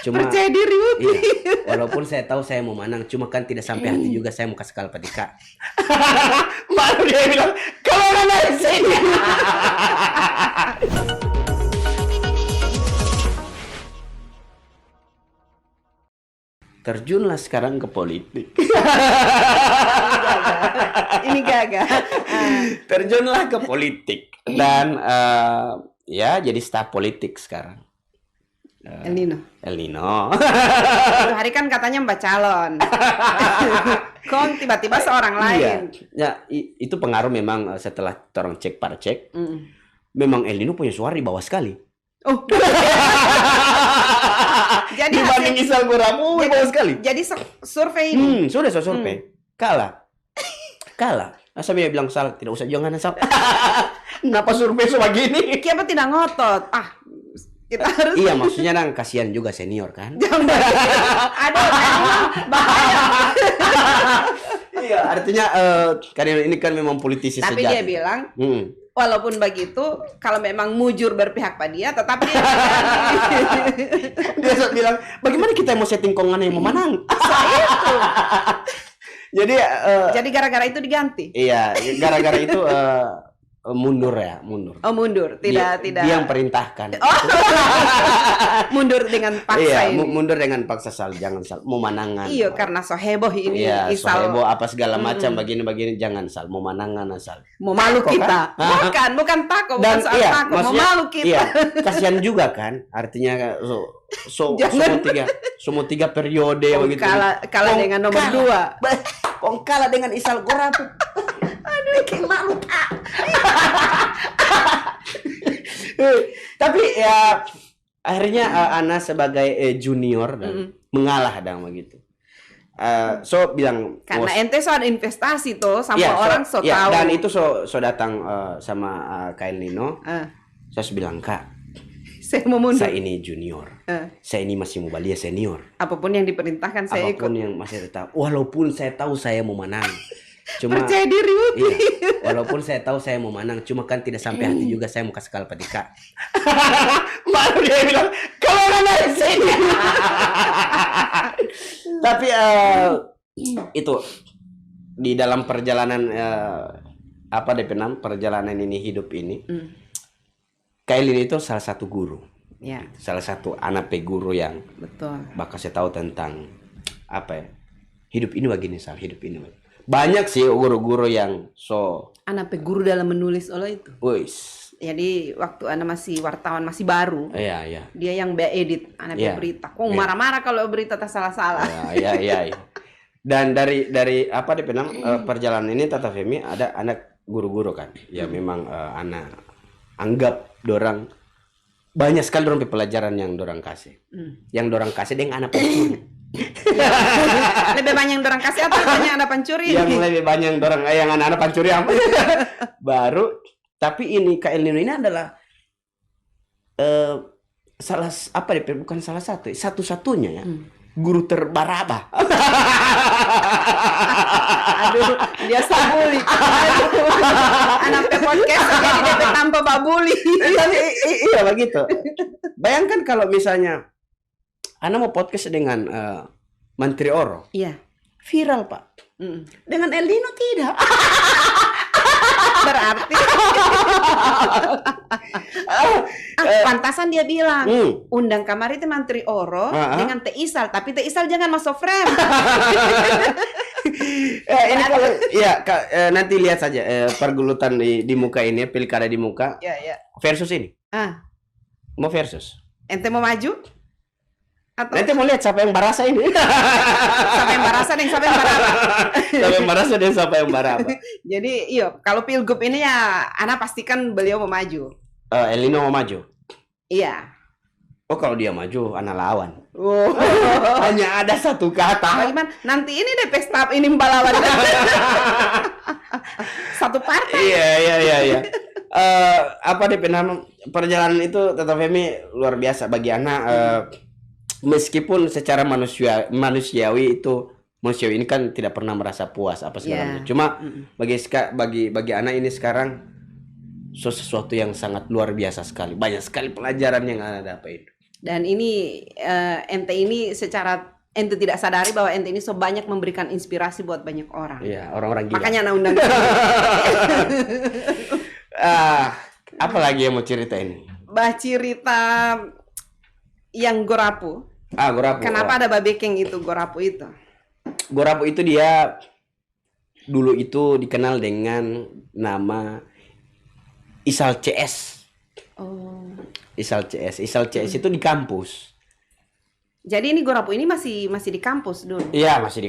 Cuma Percaya diri. iya, walaupun saya tahu saya mau menang, cuma kan tidak sampai hati juga saya mau kasih kalah pada Dika. Baru dia bilang, kalau nggak dari sini. Terjunlah sekarang ke politik. Ini gagah. Terjunlah ke politik dan ya jadi staf politik sekarang. El Nino. El Nino. Itu hari kan katanya Mbak calon. Kok tiba-tiba seorang lain. Iya. Ya, itu pengaruh memang setelah orang cek par cek. Mm. Memang El Nino punya suara di bawah sekali. Oh. Jadi Dibanding Isal Goramu di bawah sekali. Jadi survei ini. Sudah survei. Kalah. Masa dia bilang salah, tidak usah jangan asal. Kenapa survei sebegini? Kenapa tidak ngotot? Kita harus. Iya, maksudnya nang kasihan juga senior kan. Aduh, bahaya. Iya, artinya karena ini kan memang politisi Tapi sejati. dia bilang, walaupun begitu, kalau memang mujur berpihak pada dia, tetap dia. Dia bilang, bagaimana kita mau setting kongan yang mau menang? Itu. Jadi gara-gara itu diganti. iya, gara-gara itu mundur. Oh, mundur. Tidak. Dia yang perintahkan. Mundur dengan paksa ini. Mundur dengan paksa jangan mau manangan. Iya, karena so heboh ini. Iya, Isal. heboh apa segala macam begini jangan mau manangan asal. Mau malu Takut, kita. kan? Bukan takut, Dan bukan soal iya, takut, mau maksudnya, malu kita. Iya, kasihan juga kan. Artinya semua tiga periode begitu. Kalah dengan nomor 2. Kong kalah dengan Isal Goramu. Aduh, bikin malu Pak. Tapi ya akhirnya Ana sebagai junior dan mengalah dong begitu. So bilang Karena ente so ada investasi tuh sama orang so tahu. Dan itu so datang sama Kak El Nino. Saya bilang, Kak, saya mau mundur. saya ini junior. Saya ini masih mau balia senior. Apapun yang diperintahkan saya ikut. Apapun yang masih tahu. Walaupun saya tahu saya mau menang. Cuma percaya diri. Iya, walaupun saya tahu saya mau menang, cuma kan tidak sampai hati juga saya mau kasih kalah pada Dika. Baru dia bilang, kalau nggak dari sini. Tapi itu di dalam perjalanan perjalanan ini hidup ini, Kailin itu salah satu guru, Ya, salah satu anak guru yang betul. bakal saya tahu tentang hidup ini begini, hidup ini begini. Banyak sih guru-guru yang Anak guru dalam menulis itu. Wis. Jadi waktu anak masih wartawan masih baru. Iya. Dia yang edit anak berita. Kok marah-marah kalau berita tak salah-salah. Iya. Dan dari perjalanan ini Tata Femi ada anak guru-guru kan. Ya memang anak anggap dorang banyak sekali dorang pelajaran yang dorang kasih. Yang dorang kasih dengan anak pencuri. Lebih banyak dorang kasih apa banyak anak pencuri? Yang lebih banyak dorang yang anak-anak pencuri apa? Baru tapi ini Kak El Nino ini adalah bukan salah satu, satu-satunya ya. Guru terbaraba. Aduh, dia sabuli. Anak podcast jadi dia tanpa babuli. Iya begitu. Bayangkan kalau misalnya Ana mau podcast dengan Menteri Oro. Iya. Viral, Pak. Dengan El Nino tidak. Berarti pantasan dia bilang undang kamar itu Menteri Oro dengan Teh Isal, tapi Teh Isal jangan masuk frame. Ini kalau nanti lihat saja pergulutan di muka ini, pilkada di muka. Ya. Versus ini. Mau versus. Ente mau maju? Atau nanti mau lihat siapa yang barasa ini. Siapa yang barasa dan siapa yang baraba. Siapa yang barasa dan siapa yang baraba. Jadi kalau pilgub ini ya Ana pastikan beliau mau maju. El Nino mau maju. Iya. Oh, kalau dia maju Ana lawan. Oh. Hanya ada satu kata. Bagaimana? Nanti ini deh pesta ini mbalawan. Satu partai. Iya. Perjalanan itu Tata Femi luar biasa bagi Ana. Meskipun secara manusiawi ini kan tidak pernah merasa puas apa segala macam. Cuma bagi anak ini sekarang sesuatu yang sangat luar biasa sekali. Banyak sekali pelajaran yang Ana dapat itu. Dan ini ente ini secara ente tidak sadari bahwa ente ini so banyak memberikan inspirasi buat banyak orang. Iya, orang-orang gila. Makanya anak undang. Apa lagi yang mau cerita ini? Cerita yang Gorapu. Gorapu. Kenapa ada babekeng itu Gorapu itu? Gorapu itu dia dulu itu dikenal dengan nama Isal CS. Oh. Isal CS itu di kampus. Jadi ini Gorapu ini masih di kampus dulu. Iya, masih di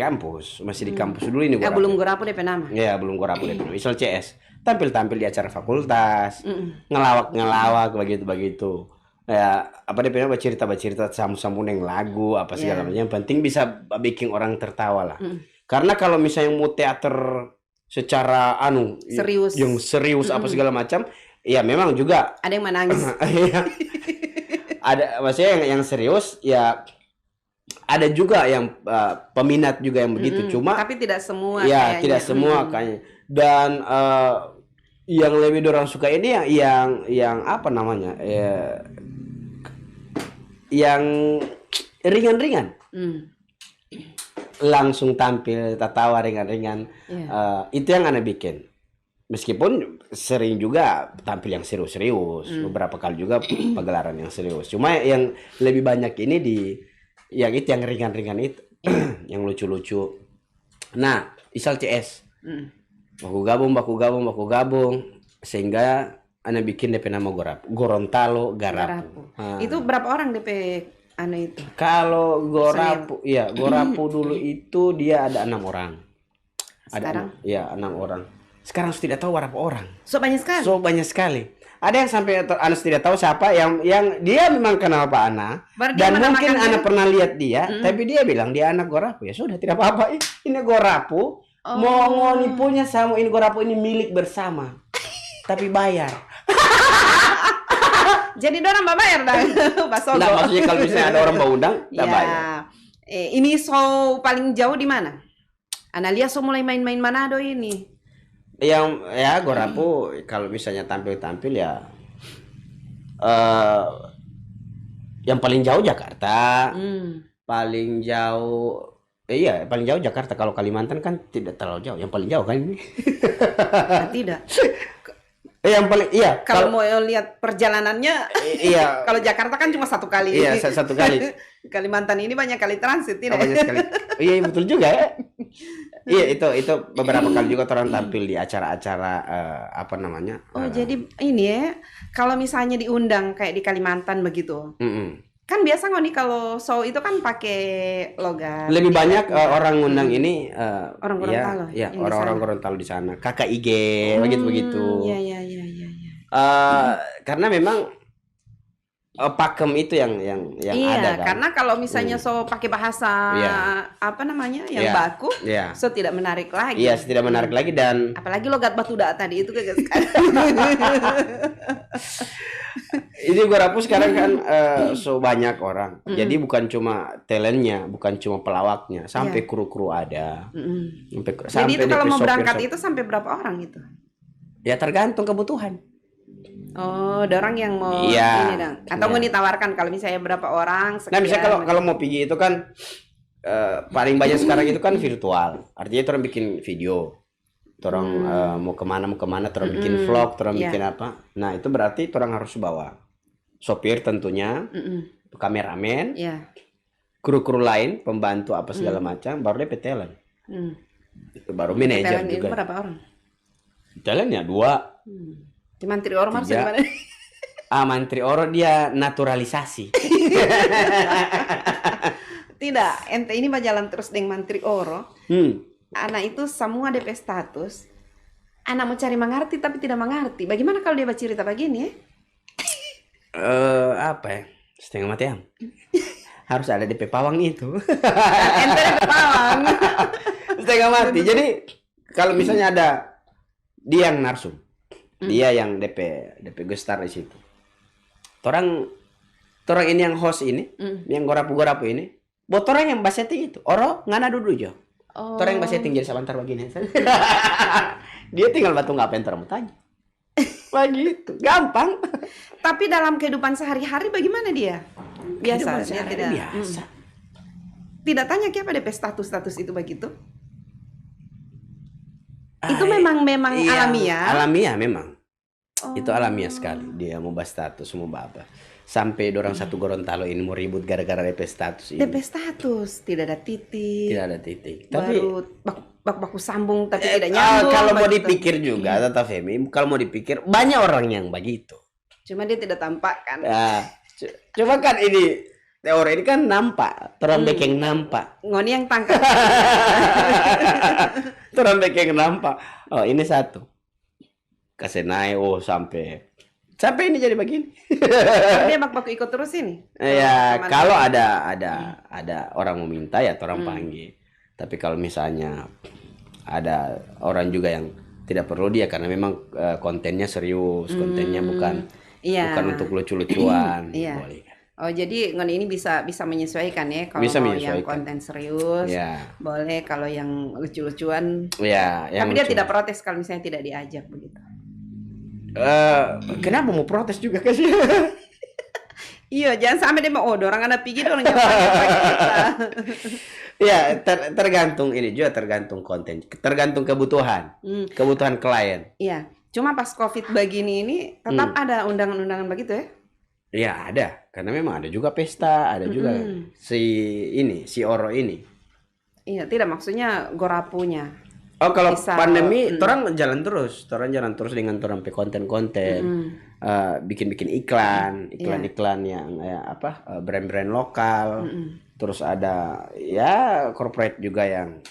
kampus dulu ini Gorapu. Belum Gorapu DP nama. Iya, belum Gorapu DP nama. Isal CS. Tampil-tampil di acara fakultas. Ngelawak begitu. Ya, apa DP nama cerita samu-samu neng lagu apa segala macam. Yang penting bisa bikin orang tertawa lah. Karena kalau misalnya mau teater secara serius. Yang serius apa segala macam, ya memang juga ada yang menangis. Ada maksudnya yang serius ya, ada juga yang peminat juga yang begitu. Cuma tapi tidak semua ya kayaknya. tidak semua kayaknya. Dan yang lebih dorang suka ini yang apa namanya? Yang ringan-ringan. Langsung tampil tertawa ringan-ringan. Itu yang Ana bikin. Meskipun sering juga tampil yang serius-serius, beberapa kali juga pagelaran yang serius. Cuma yang lebih banyak ini yang ringan-ringan itu, yang lucu-lucu. Nah, Isal CS, baku gabung, sehingga Ana bikin DP nama Gorontalo Garapu. Itu berapa orang DP itu? Kalau Gorapu, iya Gorapu dulu itu dia ada 6 orang. Sekarang? Iya 6 orang. Sekarang sudah tidak tahu berapa orang. So banyak sekali. Ada yang sampai Ana tidak tahu siapa yang dia memang kenal Pak Ana. Dan mungkin Ana pernah lihat dia, tapi dia bilang dia anak Gorapu. Ya sudah tidak apa-apa. Ini Gorapu. Mau nipunya sama ini Gorapu ini milik bersama. Tapi bayar. Jadi orang bayar dah. Nah, maksudnya kalau misalnya ada orang mau undang, tidak bayar. Ini show paling jauh di mana? Ana lihat so mulai main-main Manado ini. Yang ya Gorapu kalau misalnya tampil ya yang paling jauh Jakarta. Paling jauh paling jauh Jakarta. Kalau Kalimantan kan tidak terlalu jauh. Yang paling jauh kan ini. Tidak. Yang paling kalau mau lihat perjalanannya kalau Jakarta kan cuma 1 kali. Iya, 1 kali. Kalimantan ini banyak kali transit tidak? Banyak sekali. Iya, betul juga ya. Iya, itu beberapa kali juga orang tampil di acara-acara apa namanya? Jadi ini ya, kalau misalnya diundang kayak di Kalimantan begitu. Kan biasa nih kalau show itu kan pakai logat. Lebih banyak orang ngundang ini orang Gorontalo. Ya, orang-orang Gorontalo di sana. KKIG begitu. Iya. Karena memang pakem itu yang ada kan. Karena kalau misalnya so pakai bahasa apa namanya yang baku, so tidak menarik lagi. Iya, tidak menarik lagi dan apalagi logat Batuda tadi itu kayak ini Gorapu sekarang kan so banyak orang. Jadi bukan cuma talentnya, bukan cuma pelawaknya, sampai kru-kru ada. Jadi itu kalau mau berangkat itu sampai berapa orang itu? Ya tergantung kebutuhan. Ada orang yang mau ini dong. Atau mau ditawarkan kalau misalnya berapa orang sekian. Nah, misalnya kalau mau pergi itu kan paling banyak sekarang itu kan virtual. Artinya orang bikin video. Orang mau kemana, orang bikin vlog, orang bikin apa. Nah, itu berarti orang harus bawa sopir tentunya, kameramen, kru-kru lain, pembantu apa segala macam, baru dia talent. Itu baru manajer juga. Itu berapa orang? Talentnya 2. Di Mantri Oro harus gimana? Mantri Oro dia naturalisasi. Tidak, ente ini berjalan terus dengan Mantri Oro. Anak itu semua DP status. Anak mau cari mengerti tapi tidak mengerti. Bagaimana kalau dia bercerita begini ya? Apa ya? Setengah mati am. Harus ada DP pawang itu. Ente DP pawang. Setengah mati. Jadi kalau misalnya ada dia yang narsum. Dia yang DP gestar di situ. Orang ini yang host ini, yang gorapu-gorapu ini, buat orang yang baseting itu, oro ngana dulu jo. Orang yang baseting jadi sebentar begini. Dia tinggal batu ngapain orang mau tanya. Begitu, gampang. Tapi dalam kehidupan sehari-hari bagaimana dia? Biasa, Kehidupan dia sehari-hari tidak biasa. tidak tanya apa DP status itu begitu. Ah, Itu memang iya, alamiah. Alamiah memang. Oh. Itu alamiah sekali. Dia mau bahas status, mau bahas apa. Sampai dorang satu Gorontalo ini mau ribut gara-gara DP status ini. DP status tidak ada titik. Tidak ada titik. Tapi Baru baku sambung tapi tidak nyambung. kalau mau begitu. dipikir juga, Tata Femi, kalau mau dipikir banyak orang yang begitu. Cuma dia tidak tampakkan. Nah, coba kan ini teori ini kan nampak, terambek yang nampak. Ngoni yang tangkap. Terambek yang nampak. Oh, ini satu. Kasih naik sampai ini jadi begini. Dia baku ikut terus ini. Ya, Teman-teman. kalau ada orang meminta ya orang panggil. Tapi kalau misalnya ada orang juga yang tidak perlu dia karena memang kontennya serius, kontennya bukan Iya. bukan untuk lucu-lucuan. Iya. Boleh. Oh, jadi Ngoni ini bisa menyesuaikan ya kalau Bisa mau yang menyesuaikan. konten serius. Ya. Boleh kalau yang lucu-lucuan. Ya, yang Tapi dia lucu. tidak protes kalau misalnya tidak diajak begitu. Kenapa mau protes juga kasih? Iya, jangan sampai dia mau orang anak pergi orang nyapa kita. Ya, tergantung ini juga tergantung konten, tergantung kebutuhan, kebutuhan klien. Iya, cuma pas COVID begini ini tetap ada undangan-undangan begitu ya? Ya ada, karena memang ada juga pesta, ada juga si Oro ini. Iya, tidak maksudnya gorapunya. Oh kalau Bisa, pandemi, orang jalan terus dengan orang pe konten-konten, bikin-bikin iklan yang brand-brand lokal, terus ada ya corporate juga yang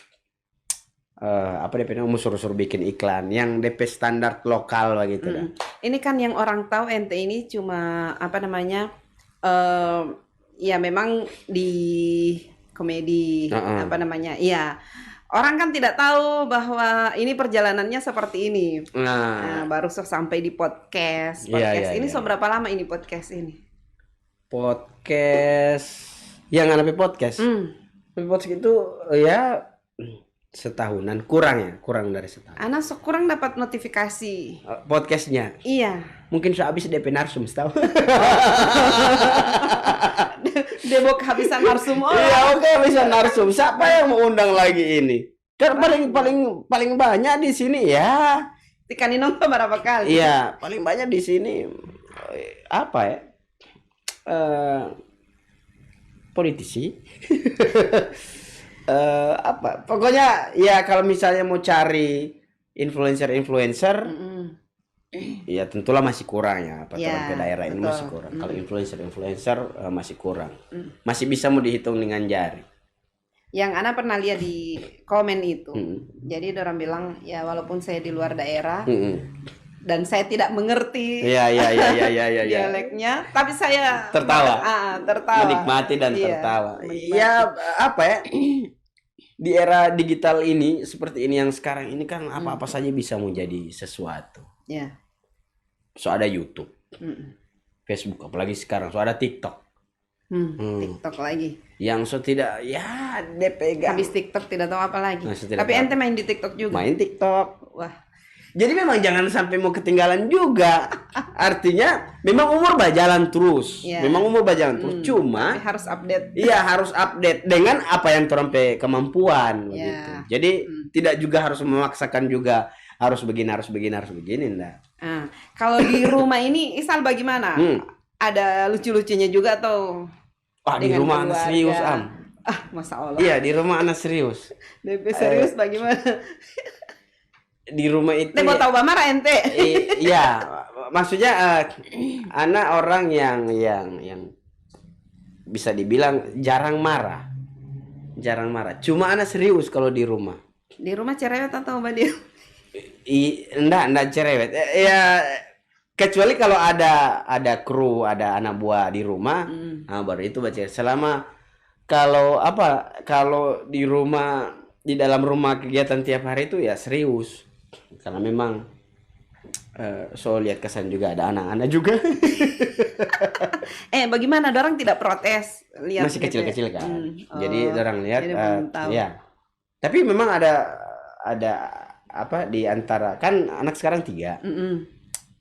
mau suruh-suruh bikin iklan yang DP standar lokal begitu dah. Ini kan yang orang tahu ente ini cuma ya memang di komedi iya. Orang kan tidak tahu bahwa ini perjalanannya seperti ini. Nah, baru sampai di podcast. Iya, ini iya. seberapa lama ini podcast ini? Podcast yang ada podcast. Podcast itu ya setahunan, kurang dari setahun. Anak kurang dapat notifikasi. Podcastnya Iya. mungkin sehabis DP Narsum setahun. Dia mau kehabisan narsum orang. Iya, oke bisa Narsum. Siapa yang mau undang lagi ini? Kan paling banyak di sini ya. Tikani nonton berapa kali? Iya, paling banyak di sini apa ya? Politisi. Pokoknya ya kalau misalnya mau cari influencer, ya tentulah masih kurang ya, peraturan ke daerah ini betul. masih kurang. Kalau influencer masih kurang, masih bisa mau dihitung dengan jari. Yang Ana pernah lihat di komen itu, jadi orang bilang ya walaupun saya di luar daerah dan saya tidak mengerti Iya. dialeknya, tapi saya Tertawa. tertawa, Menikmati dan Iya, tertawa. menikmati. Ya apa ya? Di era digital ini seperti ini yang sekarang ini kan apa-apa saja bisa menjadi sesuatu. Ya. So ada YouTube, Facebook, apalagi sekarang so ada TikTok. TikTok lagi. Yang so tidak ya dia pegang. Habis TikTok tidak tahu apa lagi. Nah, so tidak Tapi tahu. ente main di TikTok juga. Main TikTok. Wah. Jadi memang jangan sampai mau ketinggalan juga. Artinya memang umur berjalan terus. Iya. Memang umur berjalan terus. Tapi Cuma harus update. iya harus update dengan apa yang terompe kemampuan Iya. gitu. Jadi tidak juga harus memaksakan juga harus begini enggak. Nah, kalau di rumah ini Isal bagaimana? Ada lucu-lucunya juga atau Di dengan rumah anak keluarga? serius Masa Allah. Iya, di rumah anak serius. DP serius bagaimana? Di rumah itu Ente mau tahu marah ente? iya, maksudnya anak orang yang bisa dibilang jarang marah. Cuma anak serius kalau di rumah. Di rumah cerewet atau Mbak dia? Enggak cerewet. Ya kecuali kalau ada kru, ada anak buah di rumah, baru itu baca. Selama kalau di rumah, di dalam rumah kegiatan tiap hari itu ya serius. Karena memang so lihat kesan juga ada anak-anak juga. Bagaimana? Dorang tidak protes lihat Masih gitu ya? kecil-kecil kan. Jadi orang lihat jadi belum tahu. ya. Tapi memang ada di antara kan anak sekarang 3.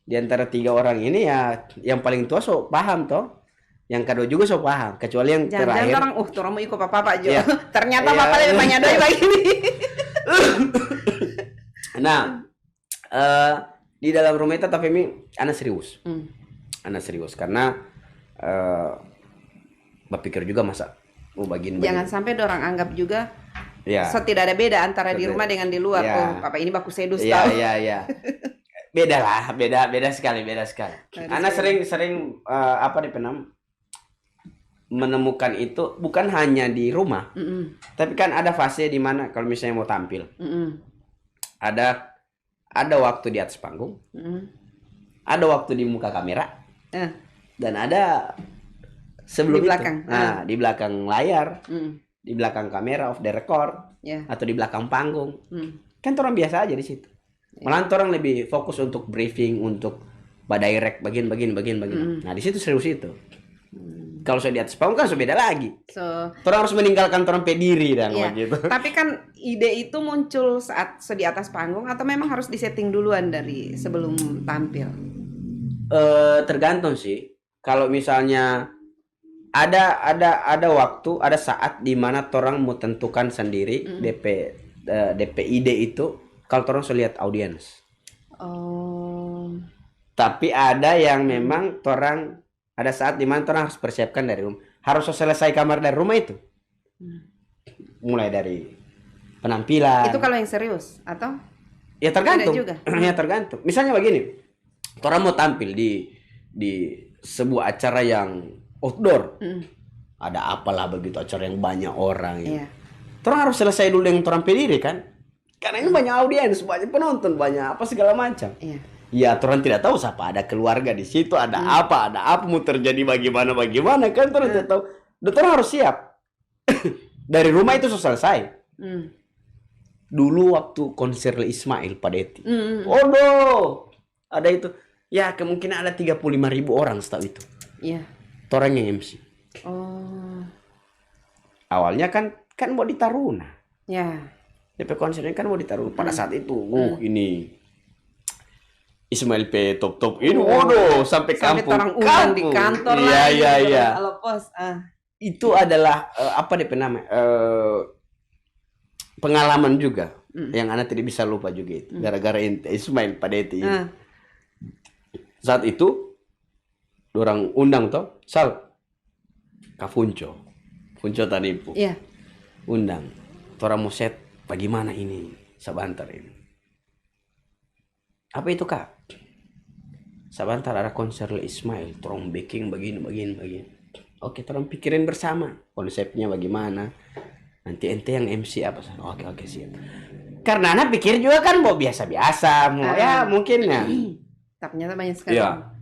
Di antara 3 orang ini ya yang paling tua so paham toh. yang kedua juga so paham, kecuali yang Jangan terakhir. orang, orang mau ikut papa Jo. Iya. Ternyata Iya. papa lebih banyak doi begini. Nah, di dalam rumah itu tapi anak serius. Anak serius karena berpikir juga masa mau bagiin. Jangan sampai orang anggap juga ya. so tidak ada beda antara di rumah dengan di luar. Ya. Oh, papa ini baku sedus Iya, tahu. iya. Beda lah, beda sekali. Anak sering apa di Penam menemukan itu bukan hanya di rumah, tapi kan ada fase di mana kalau misalnya mau tampil, ada waktu di atas panggung, ada waktu di muka kamera, dan ada sebelum di belakang. itu, di belakang layar, di belakang kamera off the record, atau di belakang panggung, kan orang biasa aja di situ. Malah orang lebih fokus untuk briefing, untuk direct bagian. Nah di situ serius itu. Kalau saya di atas panggung kan beda lagi. Orang harus meninggalkan orang pediri dan begitu. Tapi kan ide itu muncul saat di atas panggung atau memang harus disetting duluan dari sebelum tampil? Tergantung sih. Kalau misalnya ada waktu, ada saat di mana orang mau tentukan sendiri DP ide itu. Kalau orang sudah lihat audiens. Tapi ada yang memang orang ada saat di mana orang harus persiapkan dari rumah. Harus selesai kamar dari rumah itu. Mulai dari penampilan. Itu kalau yang serius atau? Ya tergantung. Juga. Ya tergantung. Misalnya begini, orang mau tampil di sebuah acara yang outdoor. Ada apalah begitu acara yang banyak orang. Ya. Orang harus selesai dulu dengan orang pediri kan. Karena ini banyak audiens, banyak penonton, banyak apa segala macam. Ya, orang tidak tahu siapa, ada keluarga di situ, ada apa mau terjadi bagaimana kan orang tidak tahu. Orang harus siap. Dari rumah itu selesai. Dulu waktu konser Ismail Padeti. Ada itu. Ya, kemungkinan ada 35.000 orang setahu itu. Iya. Orang yang MC. Awalnya kan mau di Taruna. Ya. DP konsernya kan mau ditaruh pada saat itu. Ini Ismail P top ini. Sampai kampung. Di kantor. Iya. Kalau pos. Itu adalah apa DP nama? Pengalaman juga yang anak tidak bisa lupa juga itu. Gara-gara Ismail Padeti. Saat itu orang undang toh, Sal Kafunco tadi Bu. Iya. Undang. Orang mau set bagaimana ini sebentar ini. Apa itu Kak? Sebentar ada konser Ismail, orang baking begini. Oke, orang pikirin bersama konsepnya bagaimana. Nanti ente yang MC apa? Oke siap. Karena anak pikir juga kan mau biasa-biasa, mau ya mungkin ya. Ternyata banyak sekali. Ya.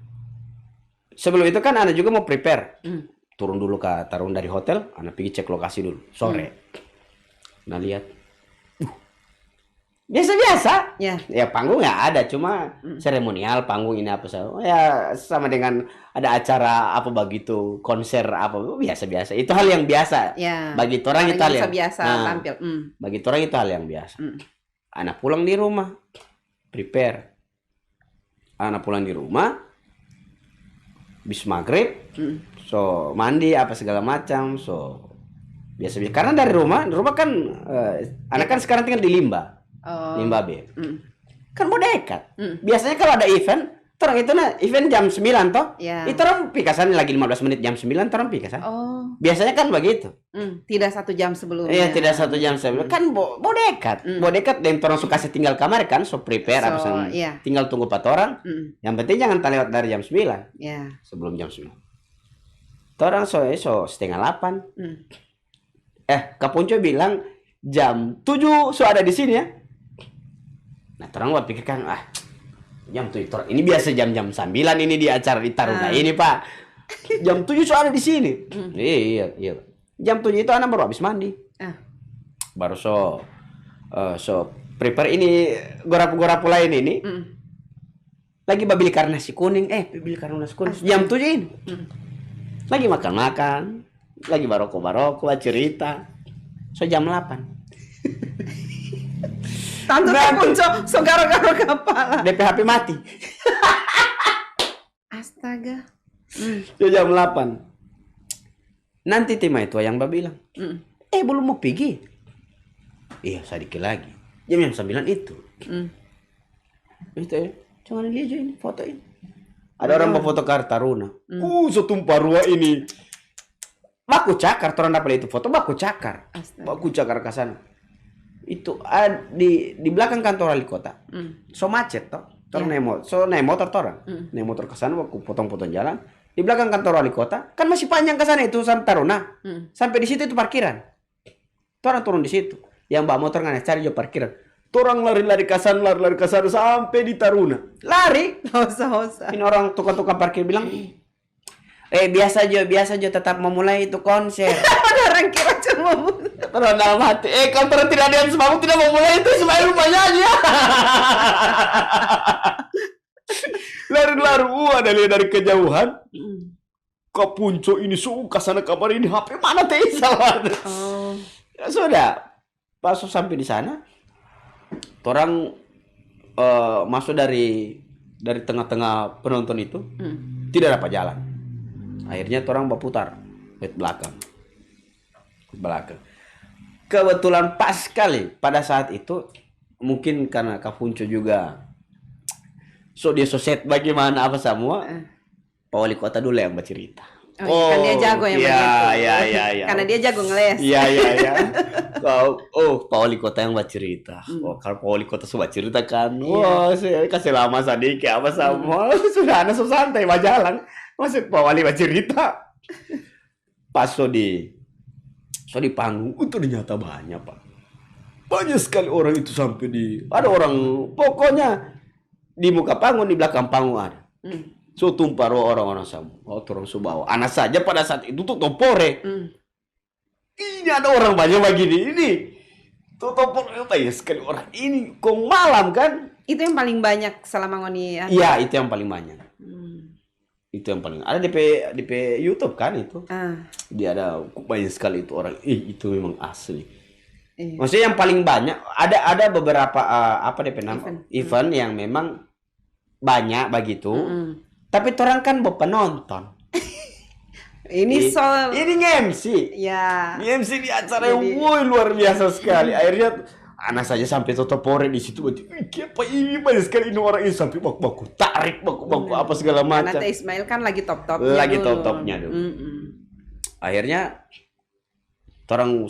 Sebelum itu kan anak juga mau prepare. Turun dulu ke Taruna dari hotel, anak pergi cek lokasi dulu sore. Nah lihat. Biasa-biasa. Ya panggung nggak ada, cuma seremonial panggung ini apa saja. Ya sama dengan ada acara apa begitu, konser apa biasa-biasa. Itu hal yang biasa. Ya. Bagi orang itu hal yang biasa tampil. Bagi orang itu hal yang biasa. Anak pulang di rumah, prepare. Anak pulang di rumah, bis maghrib, so mandi apa segala macam, so biasa-biasa. Karena dari rumah kan anak kan sekarang tinggal di Limba B. Kan mau dekat. Biasanya kalau ada event, orang itu event jam 9 toh. Itu orang pikasan lagi 15 menit jam 9 orang pikasan. Biasanya kan begitu. Tidak 1 jam sebelumnya. Iya, tidak 1 jam sebelum. Kan mau dekat. Mau dekat dan orang suka tinggal kamar kan, so prepare apa tinggal tunggu 4 orang. Yang penting jangan lewat dari jam 9. Sebelum jam 9. Orang so 7:30. Kapunco bilang jam 7 so ada di sini ya. Nah, orang buat pikirkan, jam 7 ini biasa jam 9 ini di acara di Taruna ini Pak. Jam 7 so ada di sini. Iya. Jam 7 itu anak baru habis mandi. Baru so prepare ini gorapu-gorapu lain ini. Lagi beli karena nasi kuning. Beli karena nasi kuning. Jam 7 ini. Lagi makan-makan. Lagi baroko-baroko cerita. So jam 8. Tante Kapunco so garo-garo kepala. DP HP mati. Astaga. So jam 8. Nanti tema itu yang Mbak bilang, belum mau pergi. Iya, sedikit lagi. Jam 9 itu. Itu ya. Jangan lihat aja ini foto ini. Ada orang berfoto ke Taruna. Setumpah ruah ini. Baku cakar, orang dapat itu foto baku cakar. Baku cakar ke sana. Itu di belakang kantor wali kota. So macet toh. Naik motor orang. Naik motor ke sana baku potong-potong jalan. Di belakang kantor wali kota kan masih panjang ke sana itu sampai Taruna. Sampai di situ itu parkiran. Orang turun di situ. Yang bawa motor nggak cari juga parkiran. Orang lari-lari ke sana sampai di Taruna. Lari. Hosa. Ini orang tukang-tukang parkir bilang, biasa aja tetap memulai itu konser. Ada orang kira cuma Terus dalam hati, kalau tidak ada yang semangat tidak memulai itu supaya rupanya aja. Lari-lari, ada lihat dari kejauhan. Ke puncak ini suka sana kamar ini HP mana teh salah. Ya sudah, pas sampai di sana, orang masuk dari tengah-tengah penonton itu tidak dapat jalan. Akhirnya orang berputar ke belakang. Kebetulan pas sekali pada saat itu mungkin karena Kak Punco juga dia set bagaimana apa semua. Pak Wali Kota dulu yang bercerita. Kan dia jago yang begitu. Iya. Karena dia jago ngeles. Iya. Pak Wali Kota yang bercerita. Kalau Pak Wali Kota sudah cerita kan. Saya kasih lama sedikit apa sama. Sudah anak santai berjalan. Masuk Pak Wali bercerita. Pas di panggung itu ternyata banyak, Pak. Banyak sekali orang itu sampai ada orang pokoknya di muka panggung, di belakang panggung ada. Tumpah orang-orang sama. Orang Subawa. Anak saja pada saat itu tuh topore. Ini ada orang banyak begini. Ini tuh topore banyak sekali orang. Ini kok malam kan? Itu yang paling banyak selama ngoni ya? Iya, itu yang paling banyak. Itu yang paling ada di YouTube kan itu. Dia ada banyak sekali itu orang. Itu memang asli. Maksudnya yang paling banyak ada beberapa event yang memang banyak begitu. Tapi orang kan penonton. Ini nge-MC. Ya. Nge-MC di acara yang luar biasa sekali. Akhirnya anak saja sampai totopore di situ. Apa ini banyak sekali ini orang ini sampai baku tarik baku apa segala macam. Karena Ismail kan lagi top-topnya. Lagi top-topnya dulu. Akhirnya orang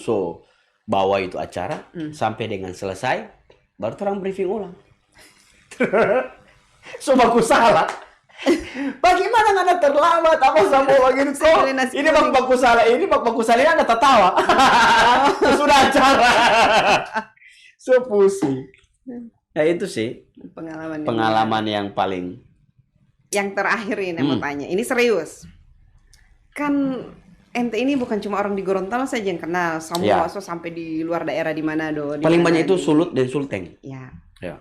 bawa itu acara sampai dengan selesai baru orang briefing ulang. Baku salah. Bagaimana nggak terlambat apa sama begini kok? Ini baku salah ini ada tertawa. Sudah acara. Pusing. Ya itu sih pengalaman yang paling. Yang terakhir ini mau tanya. Ini serius. Kan ente ini bukan cuma orang di Gorontalo saja yang kenal, semua sampai di luar daerah di Manado. Paling banyak itu Sulut dan Sulteng. Ya. Ya.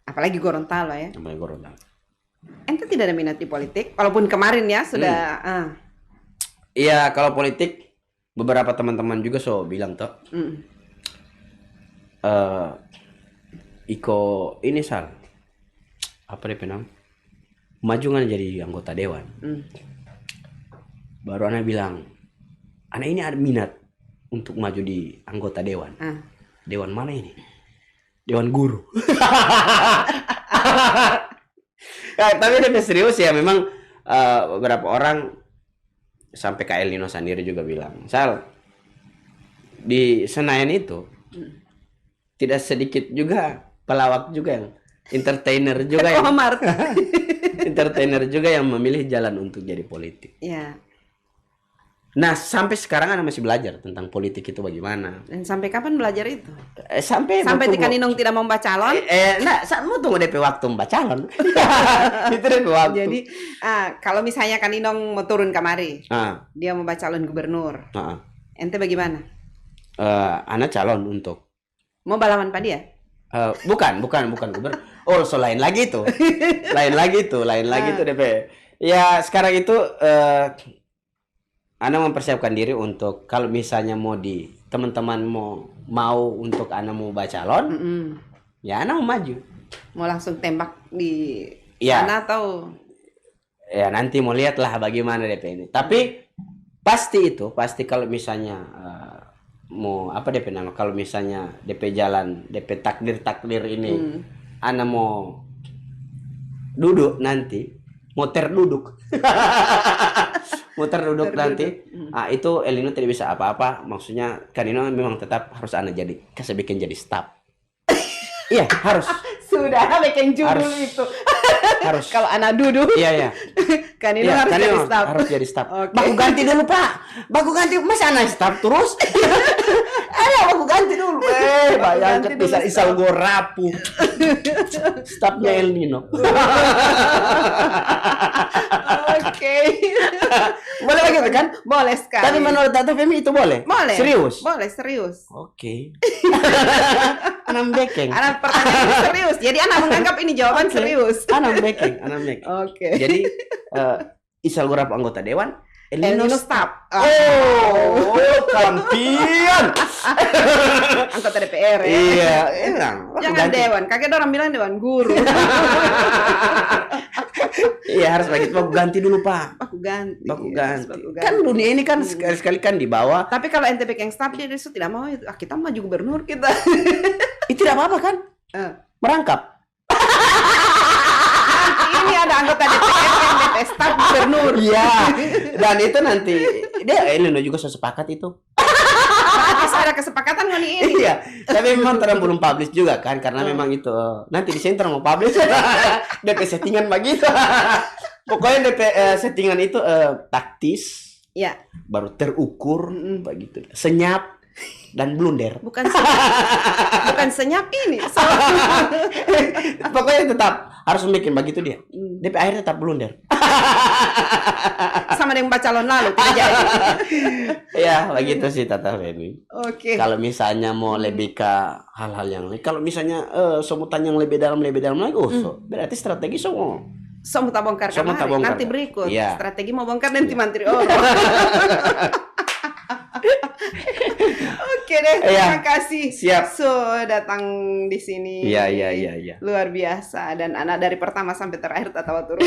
Apalagi Gorontalo ya. Apalagi Gorontalo. Ente tidak ada minat di politik, walaupun kemarin ya sudah. Iya, kalau politik beberapa teman-teman juga bilang toh. Iko ini apa dia penam? Maju kan jadi anggota dewan. Baru anak bilang, anak ini ada minat untuk maju di anggota dewan. Dewan mana ini? Dewan guru. Ya, tapi dia serius ya memang beberapa orang sampai Kak Elino sendiri juga bilang, di Senayan itu tidak sedikit juga pelawak juga yang entertainer juga entertainer juga yang memilih jalan untuk jadi politik. Ya. Nah, sampai sekarang anak masih belajar tentang politik itu bagaimana. Dan sampai kapan belajar itu? Sampai Tika Ninong tidak mau membaca calon? Mau tunggu DP waktu membaca calon. Itu DP waktu. Jadi, kalau misalnya Kak Ninong mau turun kemari, dia mau baca calon gubernur. Ente bagaimana? Anak calon untuk mau balapan pak dia? Bukan gubernur. Lain lagi itu. Lain lagi itu DP. Ya, sekarang itu Ana mempersiapkan diri untuk kalau misalnya teman-teman mau untuk Ana mau baca calon, ya Ana mau maju. Mau langsung tembak di sana atau? Ya nanti mau lihat lah bagaimana DP ini. Tapi pasti kalau misalnya mau apa DP nama, kalau misalnya DP jalan DP takdir ini ana mau duduk nanti mau terduduk nanti itu Elino tidak bisa apa-apa, maksudnya Kanino memang tetap harus ana jadi kasih bikin jadi staff. Iya harus sudah bikin judul harus. itu Harus kalau anak duduk iya Kanino harus jadi staff. Harus jadi staff. Okay. Baku ganti dulu Pak, baku ganti masa anak staff terus. Baku ganti dulu. Bayangkan bisa isal gue rapuh. Staffnya El Nino. Oke. Boleh begitu kan? Boleh sekali. Tapi menurut Tata Femi itu boleh? Boleh. Serius? Boleh, serius. Oke. Anam bekeng. Anak pertanyaan ini serius. Jadi anak menganggap ini jawaban serius. Anam bekeng. Oke. Jadi isal gue rapuh anggota dewan. El Nino staff. Oh, kampion. Anggota DPR ya. Iya, enak. Jangan dewan, kakek orang bilang dewan guru. Iya harus begitu. Baku ganti dulu Pak. Baku ganti. Kan dunia ini kan sekali-sekali kan di bawah. Tapi kalau NTP yang staff dia itu tidak mau itu. Kita maju gubernur kita. Itu tidak apa-apa kan? Merangkap. Ini ada anggota DPR yang DP staff gubernur. Iya. Dan itu nanti dia Elino juga sepakat itu. Berarti ada kesepakatan kan ini. Iya. Tapi memang terang belum publish juga kan karena memang itu nanti di sini terang mau publish. DP settingan begitu. Pokoknya DP settingan itu taktis. Ya. Baru terukur begitu. Senyap dan blunder. Bukan senyap ini. Pokoknya tetap harus bikin begitu dia. DP akhirnya tetap blunder. Sama dengan calon lalu tidak jadi. Ya, begitu sih Tata Femi. Oke. Kalau misalnya mau lebih ke hal-hal yang lain, kalau misalnya sebutan yang lebih dalam lagi, berarti strategi semua. Mau tak bongkar kemarin. Nanti berikut. Ya. Strategi mau bongkar nanti Menteri Oke deh, terima kasih. Siap. Datang di sini. Iya. Luar biasa dan anak dari pertama sampai terakhir tertawa terus.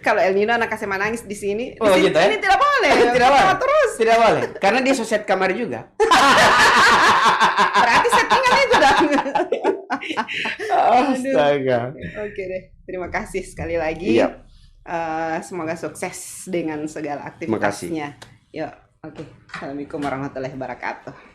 Kalau El Nino anak kasih menangis di sini. Oh, di sini, gitu ya? ini tidak boleh. Tidak boleh. Tertawa terus. Tidak boleh. Karena dia sosial kamar juga. Berarti settingan itu dah. Astaga. Oke deh, terima kasih sekali lagi. Iya. Semoga sukses dengan segala aktivitasnya. Yuk, oke. Assalamualaikum warahmatullahi wabarakatuh.